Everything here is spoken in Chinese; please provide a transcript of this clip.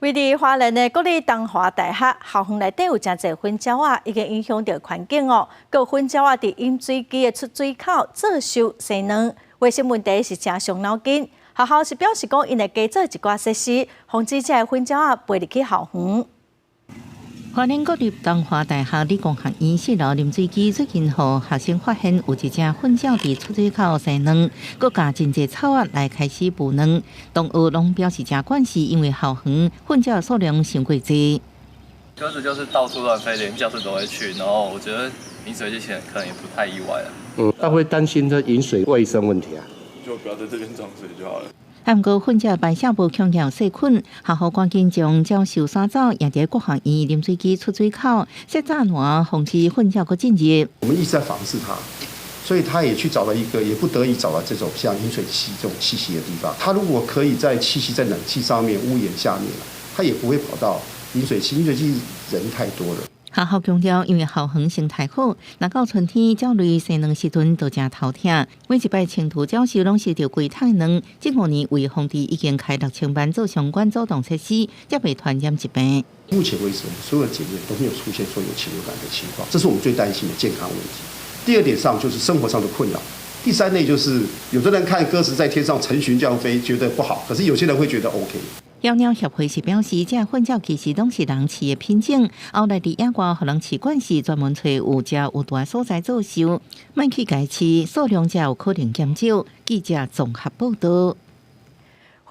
位伫花莲的国立东华大学校园内底有真侪粉鸟仔，已经影响到环境哦。各粉鸟仔伫饮水机的出水口作秀生卵，卫生问题是真伤脑筋。学校是表示讲，因会加做一寡设施，防止这些粉鸟仔飞入去校园。花莲国立东华大学理工学院4楼饮水机最近，互学生发现有一只粉鸟伫出水口生卵，佮加真侪草仔来开始孵卵。同学拢表示真关系，因为校园粉鸟数量伤过多。鸽子就是到处乱飞，连教室都会去，然后我觉得饮水机前可能也不太意外了。他会担心这饮水卫生问题啊，就不要在这边装水就好了。不过，粉鸟排泄无强调细菌，学校赶紧将教授刷走，也在各学院饮水机出水口设栅栏，防止粉鸟个进入。我们一直在防治它，所以他也去找了一个，也不得已找了这种像饮水机这种栖息的地方。它如果可以在栖息在冷气上面、屋檐下面，它也不会跑到饮水机。饮水机人太多了。学校强调，因为校园生态好，若到春天鸟类生卵时阵都真头疼。每一摆清图教授拢是着规太卵，这5年为防治已经开6000班做相关主动设施，才袂传染疾病。目前为止，我们所有的检验都没有出现说有禽流感的情况，这是我们最担心的健康问题。第二点上就是生活上的困扰。第三类就是有的人看鸽子在天上成群这样飞，觉得不好，可是有些人会觉得 OK。鸟鸟协会是表示，这粉鸟其实拢是人饲的品种，后来伫野外互人饲惯时，专门找有食有大所在做秀，莫去家饲，数量才有可能减少。记者综合报道。